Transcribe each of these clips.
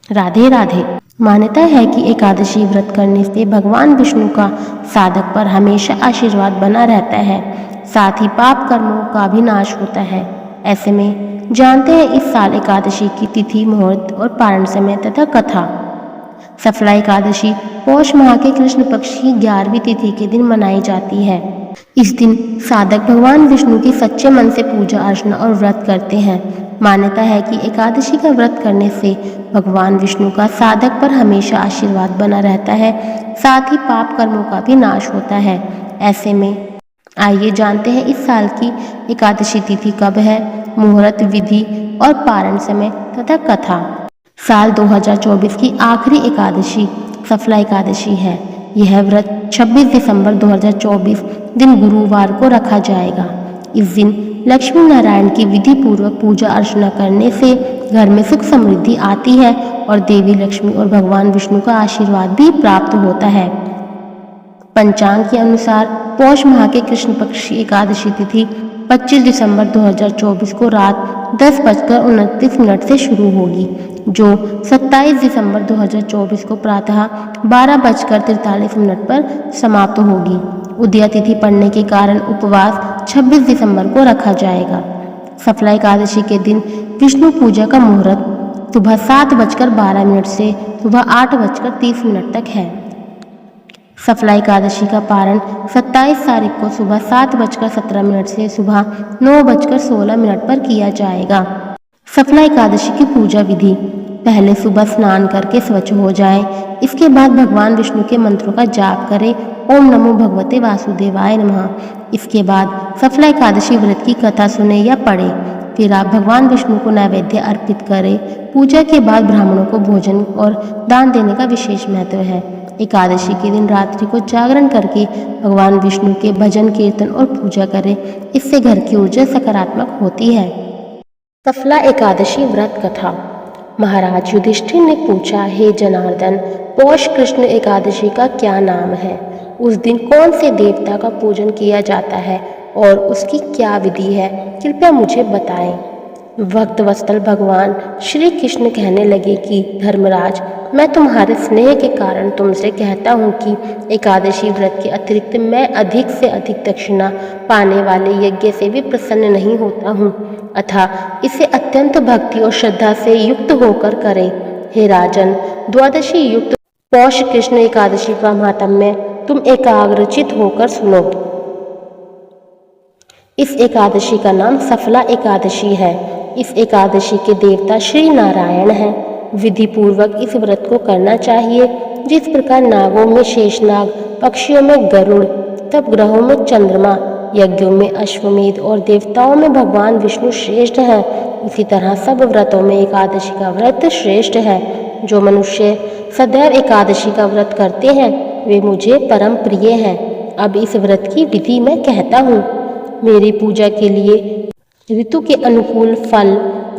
राधे राधे। मान्यता है कि एकादशी व्रत करने से भगवान विष्णु का साधक पर हमेशा आशीर्वाद बना रहता है, साथ ही पाप कर्मों का भी नाश होता है। ऐसे में जानते हैं इस साल एकादशी की तिथि, मुहूर्त और पारण समय तथा कथा। सफला एकादशी पौष माह के कृष्ण पक्ष की 11वीं तिथि के दिन मनाई जाती है। इस दिन साधक भगवान विष्णु की सच्चे मन से पूजा अर्चना और व्रत करते हैं। मान्यता है कि एकादशी का व्रत करने से भगवान विष्णु का साधक पर हमेशा आशीर्वाद बना रहता है, साथ ही पाप कर्मों का भी नाश होता है। ऐसे में आइए जानते हैं इस साल की एकादशी तिथि कब है, मुहूर्त, विधि और पारण समय तथा कथा। साल 2024 की आखिरी एकादशी सफला एकादशी है। यह व्रत 26 दिसंबर 2024 दिन गुरुवार को रखा जाएगा। इस दिन लक्ष्मी नारायण की विधि पूर्वक पूजा अर्चना करने से घर में सुख समृद्धि आती है और देवी लक्ष्मी और भगवान विष्णु का आशीर्वाद भी प्राप्त होता है। पंचांग के अनुसार पौष माह के कृष्ण पक्ष की एकादशी तिथि 25 दिसंबर 2024 को रात 10:29 से शुरू होगी, जो 27 दिसंबर 2024 को प्रातः 12:43 पर समाप्त होगी। उदया तिथि पड़ने के कारण उपवास 26 दिसंबर को रखा जाएगा। सफला एकादशी के दिन विष्णु पूजा का मुहूर्त सुबह 7:12 से सुबह 8:30 तक है। सफला एकादशी का पारण 27 तारीख को सुबह 7:17 से सुबह 9:16 पर किया जाएगा। सफला एकादशी की पूजा विधि: पहले सुबह स्नान करके स्वच्छ हो जाएं। इसके बाद भगवान विष्णु के मंत्रों का जाप करें, ओम नमो भगवते वासुदेवाय नमः। इसके बाद सफला एकादशी व्रत की कथा सुने या पढ़ें। फिर आप भगवान विष्णु को नैवेद्य अर्पित करें। पूजा के बाद ब्राह्मणों को भोजन और दान देने का विशेष महत्व है। एकादशी के दिन रात्रि को जागरण करके भगवान विष्णु के भजन, कीर्तन और पूजा करें। इससे घर की ऊर्जा सकारात्मक होती है। सफला एकादशी व्रत कथा। महाराज युधिष्ठिर ने पूछा, हे जनार्दन, पौष कृष्ण एकादशी का क्या नाम है? उस दिन कौन से देवता का पूजन किया जाता है और उसकी क्या विधि है? कृपया मुझे बताएं। भक्त वत्सल भगवान श्री कृष्ण कहने लगे कि धर्मराज, मैं तुम्हारे स्नेह के कारण तुमसे कहता हूँ कि एकादशी व्रत के अतिरिक्त मैं अधिक से अधिक दक्षिणा पाने वाले यज्ञ से भी प्रसन्न नहीं होता हूँ, अतः इसे अत्यंत भक्ति और श्रद्धा से युक्त होकर करें। हे राजन, द्वादशी युक्त पौष कृष्ण एकादशी का महात्म्य तुम एकाग्रचित होकर सुनो। इस एकादशी का नाम सफला एकादशी है। इस एकादशी के देवता श्री नारायण हैं। विधि पूर्वक इस व्रत को करना चाहिए। जिस प्रकार नागों में शेषनाग, पक्षियों में गरुड़, तब ग्रहों में चंद्रमा, यज्ञों में अश्वमेध और देवताओं में भगवान विष्णु श्रेष्ठ हैं, इसी तरह सब व्रतों में एकादशी का व्रत श्रेष्ठ है। जो मनुष्य सदैव एकादशी का व्रत करते हैं वे मुझे परम प्रिय हैं। अब इस व्रत की विधि मैं कहता हूँ। मेरी पूजा के लिए ऋतु के अनुकूल फल,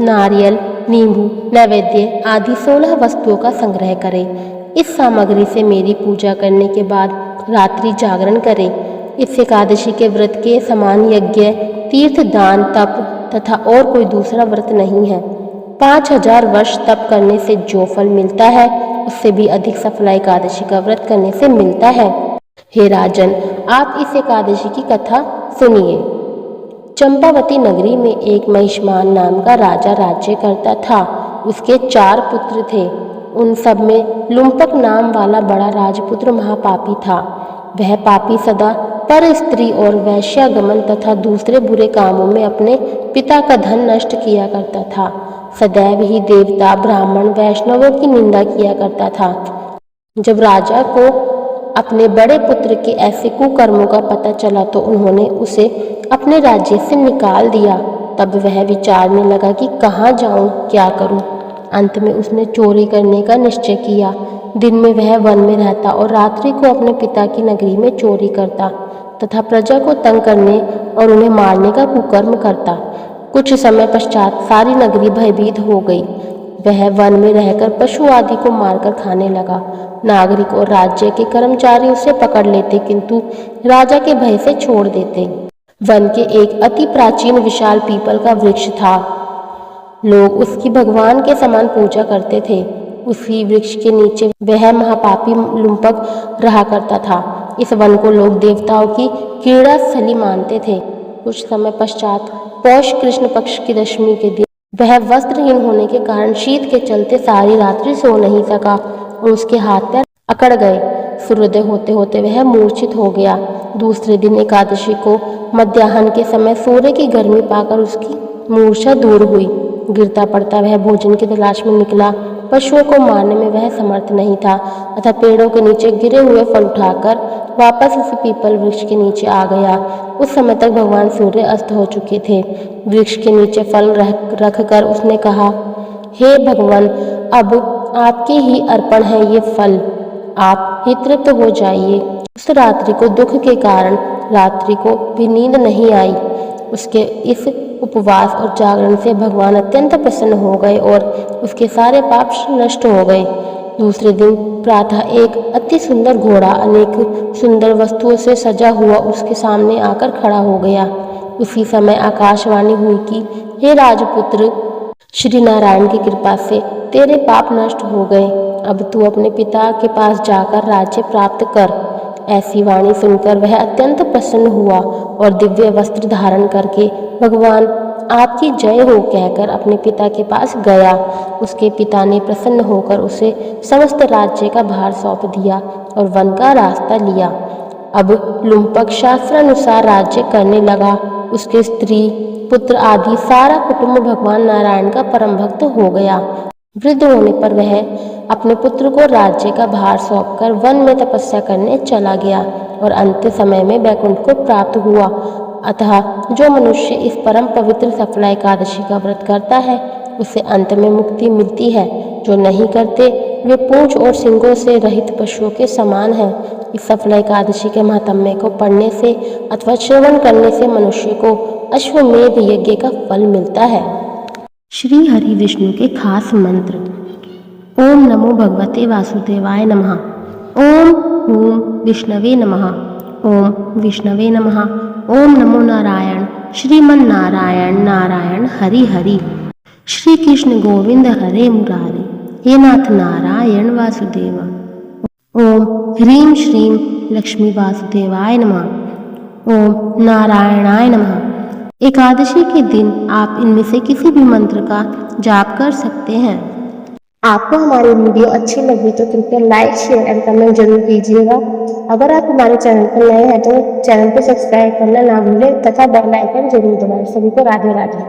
नारियल, नींबू, नैवेद्य आदि 16 वस्तुओं का संग्रह करें। इस सामग्री से मेरी पूजा करने के बाद रात्रि जागरण करें। इस एकादशी के व्रत के समान यज्ञ, तीर्थ, दान, तप तथा और कोई दूसरा व्रत नहीं है। 5000 वर्ष तप करने से जो फल मिलता है उससे भी अधिक सफला एकादशी का व्रत करने से मिलता है। हे राजन, आप इस एकादशी की कथा सुनिए। चंपावती नगरी में एक महिष्मान नाम का राजा राज्य करता था। उसके 4 पुत्र थे। उन सब में लुम्पक नाम वाला बड़ा राजपुत्र महापापी था। वह पापी सदा पर स्त्री और वैश्यागमन तथा दूसरे बुरे कामों में अपने पिता का धन नष्ट किया करता था। सदैव ही देवता, ब्राह्मण, वैष्णवों की निंदा किया करता था। जब राजा को अपने बड़े पुत्र के ऐसे कुकर्मों का पता चला तो उन्होंने उसे अपने राज्य से निकाल दिया। तब वह विचारने लगा कि कहाँ जाऊं, क्या करूं। अंत में उसने चोरी करने का निश्चय किया। दिन में वह वन में रहता और रात्रि को अपने पिता की नगरी में चोरी करता तथा प्रजा को तंग करने और उन्हें मारने का कुकर्म करता। कुछ समय पश्चात सारी नगरी भयभीत हो गई। वह वन में रहकर पशु आदि को मारकर खाने लगा। नागरिक और राज्य के कर्मचारी उसे पकड़ लेते किंतु राजा के भय से छोड़ देते। वन के एक अति प्राचीन विशाल पीपल का वृक्ष था। लोग उसकी भगवान के समान पूजा करते थे। उसी वृक्ष के नीचे वह महापापी लुम्पक रहा करता था। इस वन को लोग देवताओं की क्रीड़ा स्थली मानते थे। कुछ समय पश्चात पौष कृष्ण पक्ष की दशमी के दिन वह वस्त्रहीन होने के कारण शीत के चलते सारी रात्रि सो नहीं सका और उसके हाथ पैर अकड़ गए। सूर्योदय होते होते वह मूर्छित हो गया। दूसरे दिन एकादशी को मध्याह्न के समय सूर्य की गर्मी पाकर उसकी मूर्छा दूर हुई। गिरता पड़ता वह भोजन की तलाश में निकला। पशुओं को मारने में वह समर्थ नहीं था, अतः पेड़ों के नीचे गिरे हुए फल उठाकर वापस उसी पीपल वृक्ष के नीचे आ गया। उस समय तक भगवान सूर्य अस्त हो चुके थे। वृक्ष के नीचे फल रख कर उसने कहा, हे भगवान, अब आपके ही अर्पण है ये फल, आप ही तृप्त हो जाइए। उस रात्रि को दुख के कारण रात्रि को भी नींद नहीं आई। उसके इस उपवास और जागरण से भगवान अत्यंत प्रसन्न हो गए और उसके सारे पाप नष्ट हो गए। दूसरे दिन प्रातः एक अति सुंदर घोड़ा अनेक सुंदर वस्तुओं से सजा हुआ उसके सामने आकर खड़ा हो गया। उसी समय आकाशवाणी हुई कि हे राजपुत्र, श्री नारायण की कृपा से तेरे पाप नष्ट हो गए। अब तू अपने पिता के पास जाकर राज्य प्राप्त कर। ऐसी वाणी सुनकर वह अत्यंत प्रसन्न हुआ और दिव्य वस्त्र धारण करके भगवान आपकी जय हो कहकर अपने पिता के पास गया। उसके पिता ने प्रसन्न होकर उसे समस्त राज्य का भार सौंप दिया और वन का रास्ता लिया। अब लुम्पक शास्त्रानुसार राज्य करने लगा। उसके स्त्री पुत्र आदि सारा कुटुंब भगवान नारायण का परम भक्त हो गया। वृद्ध होने पर वह अपने पुत्र को राज्य का भार सौंपकर वन में तपस्या करने चला गया और अंत समय में वैकुंठ को प्राप्त हुआ। अतः जो मनुष्य इस परम पवित्र सफला एकादशी का व्रत करता है उसे अंत में मुक्ति मिलती है। जो नहीं करते वे पूंछ और सींगों से रहित पशुओं के समान हैं। इस सफला एकादशी के महात्म्य को पढ़ने से अथवा श्रवण करने से मनुष्य को अश्वमेध यज्ञ का फल मिलता है। श्री हरि विष्णु के खास मंत्र। ओम नमो भगवते वासुदेवाय नमः। ओम हूम विष्णवे नमः। ओम विष्णवे नमः। ओम नमो नारायण श्रीमन नारायण नारायण हरि हरि। श्री कृष्ण गोविंद हरे मुरारे, हे नाथ नारायण वासुदेव। ओम ह्रीं श्रीं लक्ष्मी वासुदेवाय नमः। ओम नारायणाय नमः। एकादशी के दिन आप इनमें से किसी भी मंत्र का जाप कर सकते हैं। आपको हमारी वीडियो अच्छी लगी तो कृपया लाइक, शेयर एंड कमेंट जरूर कीजिएगा। अगर आप हमारे चैनल पर नए हैं तो चैनल को सब्सक्राइब करना ना भूलें तथा बेल आइकन जरूर दबाएं। सभी को राधे राधे।